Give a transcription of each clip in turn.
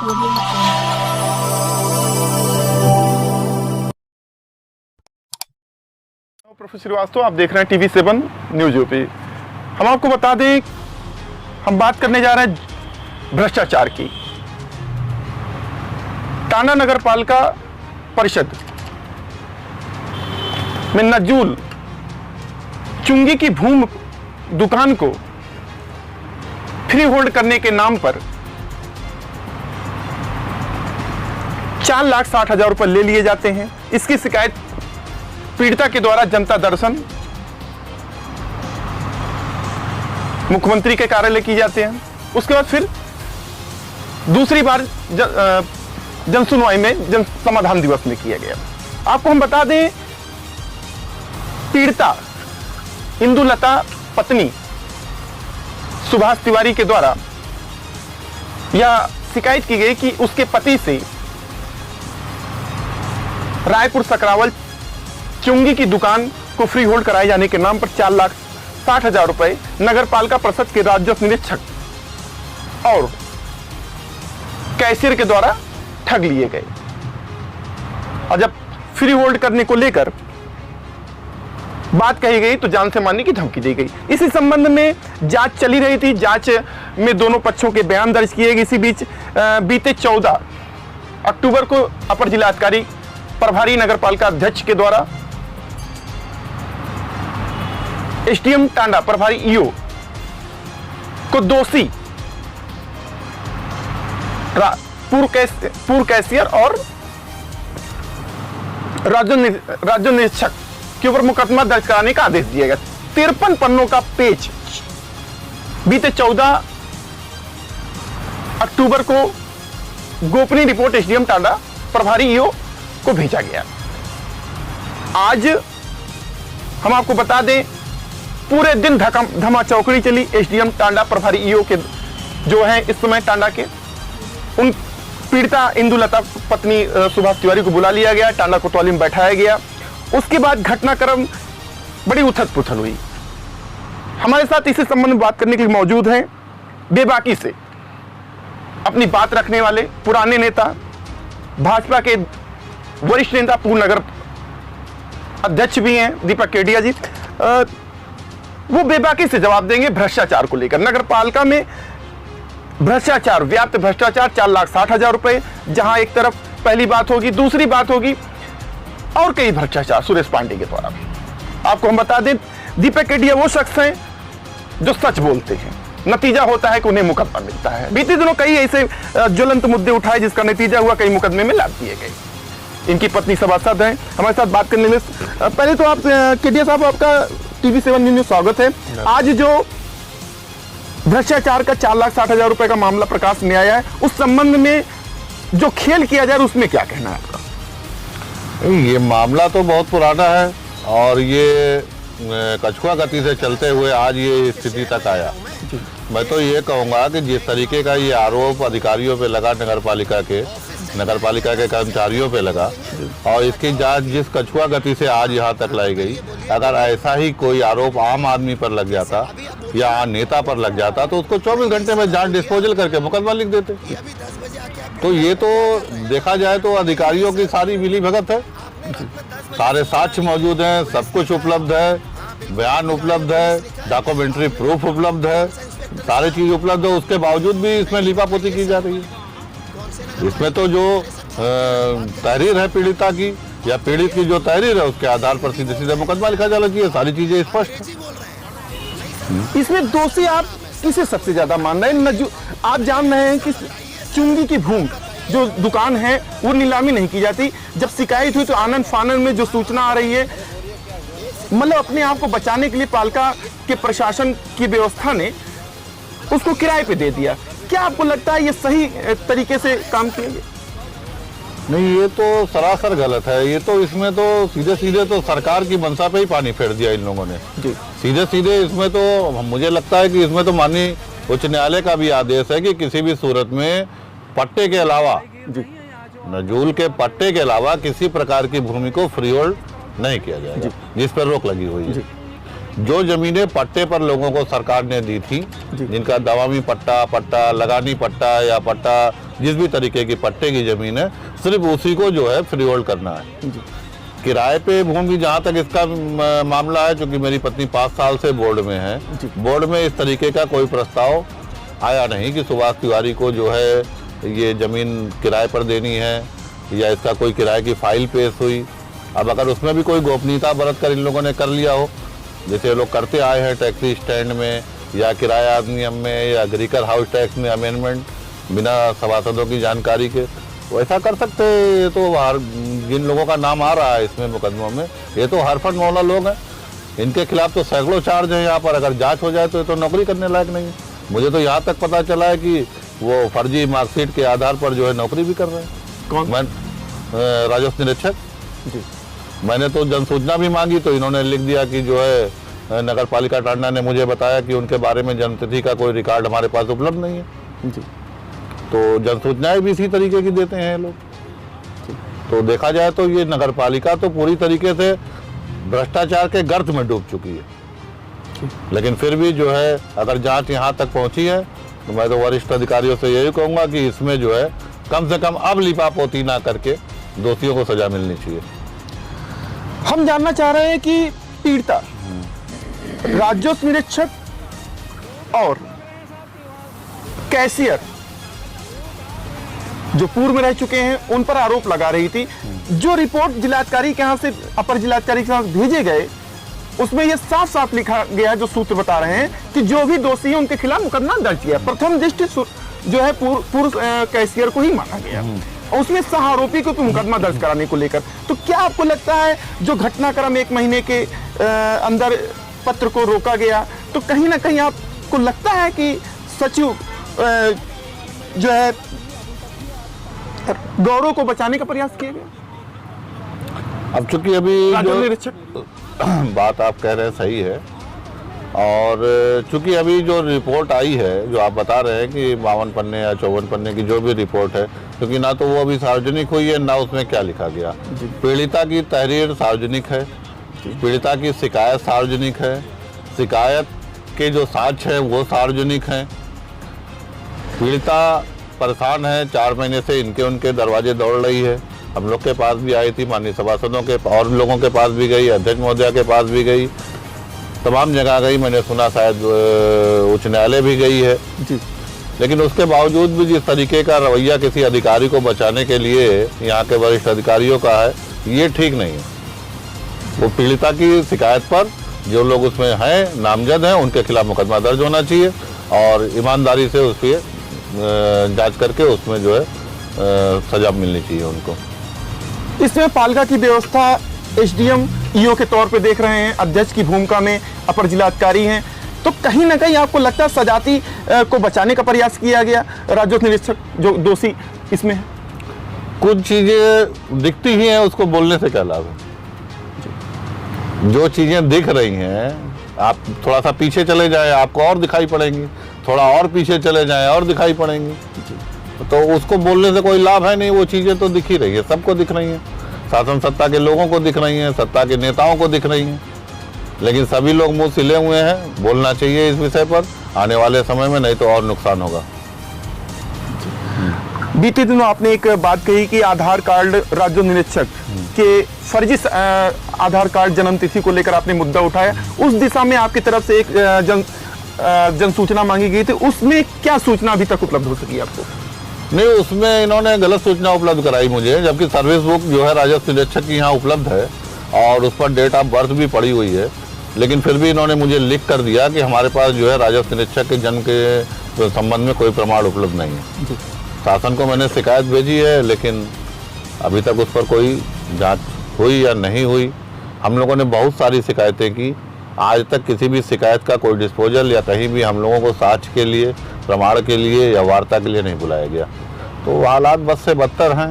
Professor Srivastava, आप देख रहे हैं TV7 न्यूज यूपी। हम आपको बता दें, हम बात करने जा रहे हैं भ्रष्टाचार की। टांडा नगर पालिका परिषद में नजूल चुंगी की भूमि दुकान को फ्री होल्ड करने के नाम पर 4,60,000 रुपए ले लिए जाते हैं। इसकी शिकायत पीड़िता के द्वारा जनता दर्शन मुख्यमंत्री के कार्यालय की जाते हैं। उसके बाद फिर दूसरी बार जन सुनवाई में जन समाधान दिवस में किया गया। आपको हम बता दें, पीड़िता इंदुलता पत्नी सुभाष तिवारी के द्वारा यह शिकायत की गई कि उसके पति से रायपुर सकरावल चुंगी की दुकान को फ्री होल्ड कराए जाने के नाम पर 4,60,000 रुपए नगर पालिका परिषद के राजस्व निरीक्षक और कैशियर के द्वारा ठग लिए गए। और जब फ्री होल्ड करने को लेकर बात कही गई तो जान से मारने की धमकी दी गई। इसी संबंध में जांच चली रही थी। जांच में दोनों पक्षों के बयान दर्ज किए गए। इसी बीच बीते 14 अक्टूबर को अपर जिलाधिकारी प्रभारी नगर पालिका अध्यक्ष के द्वारा एसडीएम टांडा प्रभारी ईओ को दोषी पूर्व कैशियर और राज्य निरीक्षक के ऊपर मुकदमा दर्ज कराने का आदेश दिया गया। 53 पन्नों का पेज बीते 14 अक्टूबर को गोपनीय रिपोर्ट एसडीएम टांडा प्रभारी ईओ को भेजा गया। आज हम आपको बता दें, पूरे दिन धमा चौकड़ी चली। एसडीएम टांडा प्रभारी ईओ के जो है इस समय टांडा के, उन पीड़िता इंदुलता पत्नी सुभाष तिवारी को बुला लिया गया, टांडा कोतवाली में बैठाया गया। उसके बाद घटनाक्रम बड़ी उथल पुथल हुई। हमारे साथ इसी संबंध में बात करने के लिए मौजूद हैं बेबाकी से अपनी बात रखने वाले पुराने नेता, भाजपा के वरिष्ठ नेता, पूर्व नगर अध्यक्ष भी हैं दीपक केडिया जी। वो बेबाकी से जवाब देंगे भ्रष्टाचार को लेकर। नगर पालिका में भ्रष्टाचार, व्याप्त भ्रष्टाचार 4,60,000 रुपए, जहां एक तरफ पहली बात होगी, दूसरी बात होगी और कई भ्रष्टाचार सुरेश पांडे के द्वारा। आपको हम बता दें, दीपक केडिया वो शख्स हैं जो सच बोलते हैं। नतीजा होता है कि उन्हें मुकदमा मिलता है। बीते दिनों कई ऐसे ज्वलंत मुद्दे उठाए जिसका नतीजा हुआ कई मुकदमे में लाद दिए गए। इनकी पत्नी सभासद हैं हमारे साथ बात करने में। पहले तो आप केडिया साहब, आपका TV7 न्यूज स्वागत है। आज जो भ्रष्टाचार का 4,60,000 रुपए का मामला प्रकाश में आया है, उस संबंध में जो खेल किया जाए उसमें क्या कहना है आपका? ये मामला तो बहुत पुराना है और ये कछुआ गति से चलते हुए आज ये स्थिति तक आया। मैं तो ये कहूँगा कि जिस तरीके का ये आरोप अधिकारियों पे लगा, नगर पालिका के कर्मचारियों पे लगा, और इसकी जांच जिस कछुआ गति से आज यहाँ तक लाई गई, अगर ऐसा ही कोई आरोप आम आदमी पर लग जाता या नेता पर लग जाता तो उसको 24 घंटे में जांच डिस्पोजल करके मुकदमा लिख देते। तो ये तो देखा जाए तो अधिकारियों की सारी मिलीभगत है। सारे साक्ष्य मौजूद हैं, सब कुछ उपलब्ध है, बयान उपलब्ध है, डॉक्यूमेंट्री प्रूफ उपलब्ध है, सारी चीज उपलब्ध है। उसके बावजूद भी इसमें लिपापोती की जा रही है। इसमें तो जो तहरीर है पीड़िता की या पीड़ित की जो तहरीर है, उसके आधार पर सीधे सीधे मुकदमा लिखा जाना चाहिए। सारी चीजें स्पष्ट है। इसमें दोषी आप किसे सबसे ज्यादा मान रहे हैं? आप जान रहे हैं कि चुंगी की भूमि जो दुकान है वो नीलामी नहीं की जाती। जब शिकायत हुई तो आनंद फानन में जो सूचना आ रही है, मतलब अपने आप को बचाने के लिए पालिका के प्रशासन की व्यवस्था ने उसको किराए पे दे दिया। क्या आपको लगता है ये सही तरीके से काम किया गया? नहीं, ये तो सरासर गलत है। ये तो इसमें तो सीधे सीधे तो सरकार की मंशा पे ही पानी फेर दिया इन लोगों ने। सीधे सीधे इसमें तो मुझे लगता है कि इसमें तो माननीय उच्च न्यायालय का भी आदेश है कि किसी भी सूरत में पट्टे के अलावा, नजूल के पट्टे के अलावा किसी प्रकार की भूमि को फ्री होल्ड नहीं किया जाएगा, जिस पर रोक लगी हुई है। जो जमीनें पट्टे पर लोगों को सरकार ने दी थी, जिनका दवामी पट्टा, पट्टा लगानी पट्टा या पट्टा जिस भी तरीके की पट्टे की जमीन है, सिर्फ उसी को जो है फ्री होल्ड करना है। किराए पे भूमि, जहाँ तक इसका मामला है, क्योंकि मेरी पत्नी 5 साल से बोर्ड में है, बोर्ड में इस तरीके का कोई प्रस्ताव आया नहीं कि सुभाष तिवारी को जो है ये ज़मीन किराए पर देनी है या इसका कोई किराए की फाइल पेश हुई। अब अगर उसमें भी कोई गोपनीयता बरत कर इन लोगों ने कर लिया हो, जैसे ये लोग करते आए हैं टैक्सी स्टैंड में या किराया अधिनियम में या एग्रीकल्चर हाउस टैक्स में अमेंडमेंट बिना सभासदों की जानकारी के, वैसा कर सकते। ये तो हर जिन लोगों का नाम आ रहा है इसमें मुकदमों में, ये तो हरफट मौला लोग हैं, इनके खिलाफ तो सैकड़ों चार्ज हैं यहाँ पर। अगर जांच हो जाए तो ये तो नौकरी करने लायक नहीं है। मुझे तो यहाँ तक पता चला है कि वो फर्जी मार्कशीट के आधार पर जो है नौकरी भी कर रहे हैं। कौन? मैं राजस्व निरीक्षक जी। मैंने तो जनसूचना भी मांगी तो इन्होंने लिख दिया कि जो है नगर पालिका टांडा ने मुझे बताया कि उनके बारे में जन्मतिथि का कोई रिकॉर्ड हमारे पास उपलब्ध नहीं है जी। तो जनसूचनाएं भी इसी तरीके की देते हैं लोग। तो देखा जाए तो ये नगर पालिका तो पूरी तरीके से भ्रष्टाचार के गर्त में डूब चुकी है। लेकिन फिर भी जो है अगर जांच यहाँ तक पहुँची है तो मैं तो वरिष्ठ अधिकारियों से यही कहूँगा कि इसमें जो है कम से कम अब लिपापोती ना करके दोषियों को सजा मिलनी चाहिए। हम जानना चाह रहे हैं कि पीड़िता राजस्व निरीक्षक और कैशियर जो पूर्व में रह चुके हैं उन पर आरोप लगा रही थी। जो रिपोर्ट जिलाधिकारी के यहाँ से अपर जिलाधिकारी के यहाँ भेजे गए उसमें यह साफ साफ लिखा गया, जो सूत्र बता रहे हैं कि जो भी दोषी है उनके खिलाफ मुकदमा दर्ज किया। प्रथम दृष्टि जो है पूर्व कैशियर को ही माना गया, उसमें सह आरोपी को मुकदमा दर्ज कराने को लेकर। तो क्या आपको लगता है जो घटनाक्रम 1 महीने के अंदर पत्र को रोका गया, तो कहीं ना कहीं आपको लगता है कि सचिव जो है गौरव को बचाने का प्रयास किया गया? अब चूंकि अभी जो बात आप कह रहे हैं सही है, और चूंकि अभी जो रिपोर्ट आई है जो आप बता रहे हैं कि 52 पन्ने या 54 पन्ने की जो भी रिपोर्ट है, क्योंकि ना तो वो अभी सार्वजनिक हुई है ना उसमें क्या लिखा गया। पीड़िता की तहरीर सार्वजनिक है, पीड़िता की शिकायत सार्वजनिक है, शिकायत के जो साक्ष्य है वो सार्वजनिक हैं। पीड़िता परेशान है, 4 महीने से इनके उनके दरवाजे दौड़ रही है। हम लोग के पास भी आई थी, माननीय सभासदों के और लोगों के पास भी गई, अध्यक्ष महोदया के पास भी गई, तमाम जगह गई। मैंने सुना शायद उच्च न्यायालय भी गई है जी। लेकिन उसके बावजूद भी जिस तरीके का रवैया किसी अधिकारी को बचाने के लिए यहाँ के वरिष्ठ अधिकारियों का है, ये ठीक नहीं है। वो पीड़िता की शिकायत पर जो लोग उसमें हैं नामजद हैं उनके खिलाफ मुकदमा दर्ज होना चाहिए और ईमानदारी से उस पर जाँच करके उसमें जो है सजा मिलनी चाहिए उनको। इसमें पालिका की व्यवस्था एसडीएम ईओ के तौर पे देख रहे हैं, अध्यक्ष की भूमिका में अपर जिलाधिकारी हैं, तो कहीं ना कहीं आपको लगता है सजाती को बचाने का प्रयास किया गया? राजस्व निरीक्षक जो दोषी इसमें है, कुछ चीजें दिखती ही हैं, उसको बोलने से क्या लाभ है? जो चीजें दिख रही हैं, आप थोड़ा सा पीछे चले जाएं आपको और दिखाई पड़ेंगी, थोड़ा और पीछे चले जाएं और दिखाई पड़ेंगी, तो उसको बोलने से कोई लाभ है नहीं। वो चीजें तो दिख ही रही है, सबको दिख रही हैं, शासन सत्ता के लोगों को दिख रही हैं, सत्ता के नेताओं को दिख रही हैं, लेकिन सभी लोग मुंह सिले हुए हैं। बोलना चाहिए इस विषय पर आने वाले समय में, नहीं तो और नुकसान होगा। बीते दिनों आपने एक बात कही कि आधार कार्ड राजस्व निरीक्षक के फर्जी आधार कार्ड जन्म तिथि को लेकर आपने मुद्दा उठाया, उस दिशा में आपकी तरफ से एक जन सूचना मांगी गई थी, उसमें क्या सूचना अभी तक उपलब्ध हो सकी आपको? नहीं, उसमें इन्होंने गलत सूचना उपलब्ध कराई मुझे, जबकि सर्विस बुक जो है राजस्व निरीक्षक की यहाँ उपलब्ध है और उस पर डेट ऑफ बर्थ भी पड़ी हुई है, लेकिन फिर भी इन्होंने मुझे लिख कर दिया कि हमारे पास जो है राजस्व निरीक्षक के जन्म के संबंध में कोई प्रमाण उपलब्ध नहीं है। शासन को मैंने शिकायत भेजी है, लेकिन अभी तक उस पर कोई जांच हुई या नहीं हुई। हम लोगों ने बहुत सारी शिकायतें की, आज तक किसी भी शिकायत का कोई डिस्पोजल या कहीं भी हम लोगों को साक्ष्य के लिए, प्रमाण के लिए या वार्ता के लिए नहीं बुलाया गया। तो हालात बद से बदतर हैं,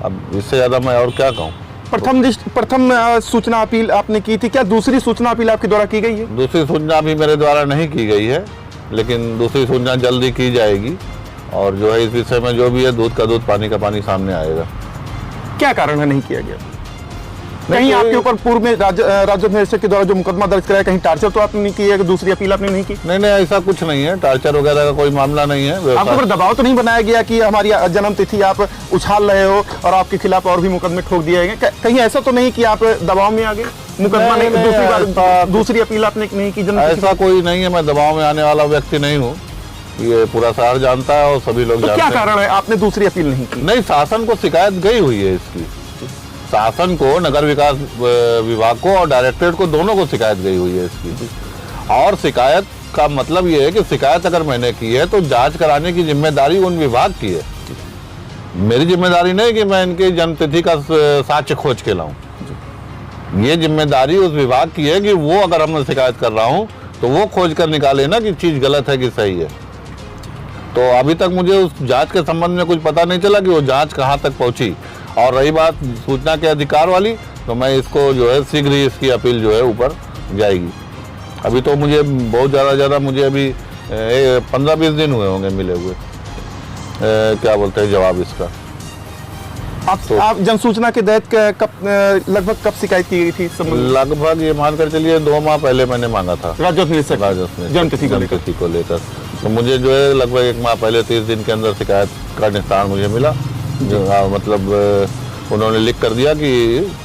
अब इससे ज़्यादा मैं और क्या कहूँ। प्रथम सूचना अपील आपने की थी, क्या दूसरी सूचना अपील आपके द्वारा की गई है? दूसरी सूचना अभी मेरे द्वारा नहीं की गई है, लेकिन दूसरी सूचना जल्दी की जाएगी और जो है इस विषय में जो भी है दूध का दूध पानी का पानी सामने आएगा। क्या कारण है नहीं किया गया? कहीं कोई- आपके ऊपर पूर्व में राजस्व निरीक्षक के द्वारा जो मुकदमा दर्ज कराया, कहीं टार्चर तो आपने नहीं किया है कि दूसरी अपील आपने नहीं की? नहीं नहीं, ऐसा कुछ नहीं है, टार्चर वगैरह का कोई मामला नहीं है। आपके ऊपर दबाव तो नहीं बनाया गया कि हमारी जन्म तिथि आप उछाल रहे हो और आपके खिलाफ और भी मुकदमे ठोक दिए गए? कहीं ऐसा तो नहीं कि आप दबाव में आ गए, मुकदमा नहीं, नहीं, दूसरी बार ऐसा- दूसरी अपील आपने नहीं की जन्म तिथि? ऐसा कोई नहीं है, मैं दबाव में आने वाला व्यक्ति नहीं हूँ, ये पूरा शहर जानता है और सभी लोग तो जानते क्या हैं। कारण है आपने दूसरी अपील नहीं की? नहीं, शासन को शिकायत गई हुई है इसकी, शासन को, नगर विकास विभाग को और डायरेक्टरेट को, दोनों को शिकायत गई हुई है इसकी। और शिकायत का मतलब ये है कि शिकायत अगर मैंने की है तो जांच कराने की जिम्मेदारी उन विभाग की है। मेरी जिम्मेदारी नहीं कि मैं इनकी जन्मतिथि का साक्ष्य खोज के लाऊं। ये जिम्मेदारी उस विभाग की है कि वो, अगर हम शिकायत कर रहा हूं तो वो खोज कर निकाले ना कि चीज गलत है कि सही है। तो अभी तक मुझे उस जांच के संबंध में कुछ पता नहीं चला कि वो जांच कहाँ तक पहुंची। और रही बात सूचना के अधिकार वाली, तो मैं इसको जो है शीघ्र ही इसकी अपील जो है ऊपर जाएगी। अभी तो मुझे बहुत ज़्यादा मुझे अभी 15-20 दिन हुए होंगे मिले हुए, क्या बोलते हैं, जवाब इसका। आप जन सूचना के तहत लगभग कब शिकायत की गई थी इस संबंध में? लगभग ये मानकर चलिए 2 माह पहले मैंने मांगा था राजस्व निरीक्षक जन्मतिथि को लेकर। तो मुझे जो है लगभग 1 माह पहले 30 दिन के अंदर शिकायत का निस्तारण मुझे मिला। जो मतलब उन्होंने लिख कर दिया कि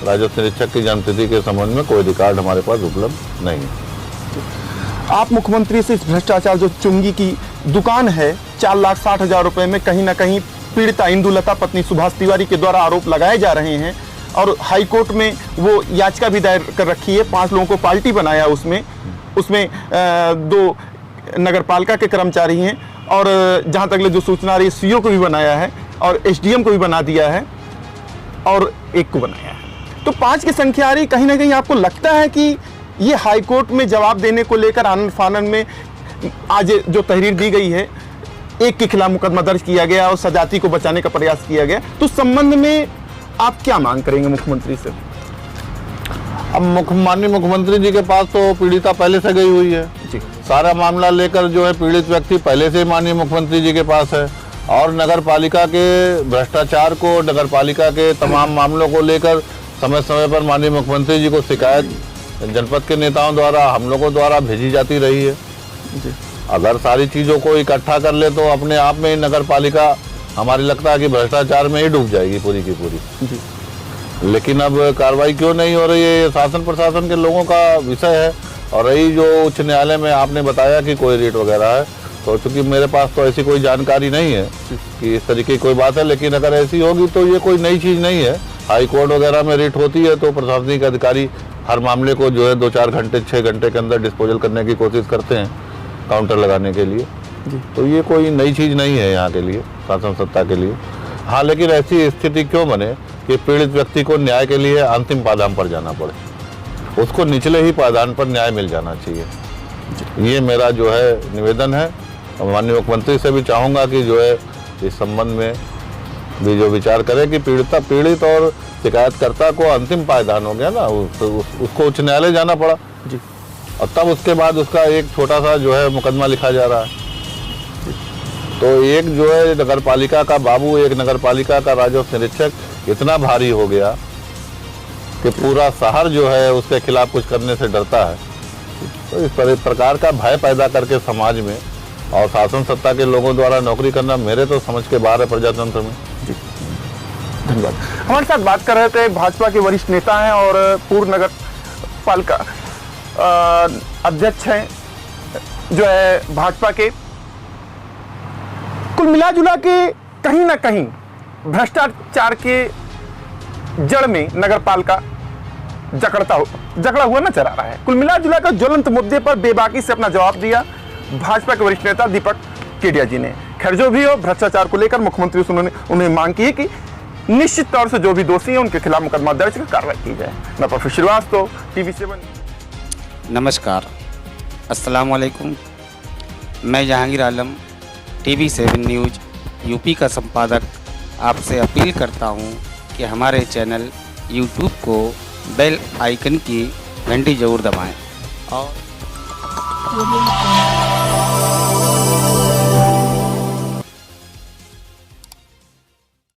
राजस्व निरीक्षक की जन्मतिथि के संबंध में कोई रिकॉर्ड हमारे पास उपलब्ध नहीं है। आप मुख्यमंत्री से इस भ्रष्टाचार जो चुंगी की दुकान है 4,60,000 रुपए में कहीं ना कहीं पीड़िता इंदुलता पत्नी सुभाष तिवारी के द्वारा आरोप लगाए जा रहे हैं और हाई कोर्ट में वो याचिका भी दायर कर रखी है। 5 लोगों को पार्टी बनाया, उसमें 2 नगर पालिका के कर्मचारी हैं और जहां तक जो सूचना आ रही है सीओ को भी बनाया है और एसडीएम को भी बना दिया है और 1 को बनाया है। तो 5 की संख्या आ रही, कहीं ना कहीं आपको लगता है कि ये हाई कोर्ट में जवाब देने को लेकर आनंद फानन में आज जो तहरीर दी गई है, 1 के खिलाफ मुकदमा दर्ज किया गया और सजाती को बचाने का प्रयास किया गया, तो संबंध में आप क्या मांग करेंगे मुख्यमंत्री से? अब माननीय मुख्यमंत्री जी के पास तो पीड़िता पहले से गई हुई है जी। सारा मामला लेकर जो है पीड़ित व्यक्ति पहले से माननीय मुख्यमंत्री जी के पास है और नगर पालिका के भ्रष्टाचार को, नगर पालिका के तमाम मामलों को लेकर समय समय पर माननीय मुख्यमंत्री जी को शिकायत जनपद के नेताओं द्वारा, हम लोगों द्वारा भेजी जाती रही है। अगर सारी चीज़ों को इकट्ठा कर ले तो अपने आप में नगर पालिका हमारी लगता है कि भ्रष्टाचार में ही डूब जाएगी पूरी की पूरी। जी। लेकिन अब कार्रवाई क्यों नहीं हो रही है, ये शासन प्रशासन के लोगों का विषय है। और रही जो उच्च न्यायालय में आपने बताया कि कोई रेट वगैरह है, तो चूँकि मेरे पास तो ऐसी कोई जानकारी नहीं है कि इस तरीके की कोई बात है, लेकिन अगर ऐसी होगी तो ये कोई नई चीज़ नहीं है। हाई कोर्ट वगैरह में रेट होती है तो प्रशासनिक अधिकारी हर मामले को जो है 2-4 घंटे 6 घंटे के अंदर डिस्पोजल करने की कोशिश करते हैं काउंटर लगाने के लिए। तो ये कोई नई चीज़ नहीं है यहाँ के लिए, शासन सत्ता के लिए। हाँ, लेकिन ऐसी स्थिति क्यों बने कि पीड़ित व्यक्ति को न्याय के लिए अंतिम पायदान पर जाना पड़े, उसको निचले ही पायदान पर न्याय मिल जाना चाहिए। ये मेरा जो है निवेदन है। और माननीय मुख्यमंत्री से भी चाहूँगा कि जो है इस संबंध में भी जो विचार करें कि पीड़ित और शिकायतकर्ता को अंतिम पायदान हो गया ना, उसको उच्च न्यायालय जाना पड़ा जी, और तब उसके बाद उसका एक छोटा सा जो है मुकदमा लिखा जा रहा है। तो एक जो है नगर पालिका का बाबू, एक नगर पालिका का राजस्व निरीक्षक इतना भारी हो गया कि पूरा शहर जो है उसके खिलाफ कुछ करने से डरता है। तो इस प्रकार का भय पैदा करके समाज में और शासन सत्ता के लोगों द्वारा नौकरी करना मेरे तो समझ के बाहर है प्रजातंत्र में। जी, धन्यवाद। हमारे साथ बात कर रहे थे भाजपा के वरिष्ठ नेता हैं और पूर्व नगर पालिका अध्यक्ष हैं जो है भाजपा के। कुल मिला जुला के कहीं ना कहीं भ्रष्टाचार के जड़ में नगर पालिका जकड़ा हुआ नजर आ रहा है। कुल मिला जुला कर ज्वलंत मुद्दे पर बेबाकी से अपना जवाब दिया भाजपा के वरिष्ठ नेता दीपक केडिया जी ने। खैर जो भी हो, भ्रष्टाचार को लेकर मुख्यमंत्री से उन्होंने मांग की है कि निश्चित तौर से जो भी दोषी हैं उनके खिलाफ मुकदमा दर्ज कर कार्रवाई की जाए। मैं प्रोफेसर श्रीवास्तव, TV7। नमस्कार, अस्सलाम वालेकुम। मैं जहांगीर आलम, TV7 न्यूज़ यूपी का संपादक आपसे अपील करता हूं कि हमारे चैनल YouTube को बेल आइकन की घंटी ज़रूर दबाएं और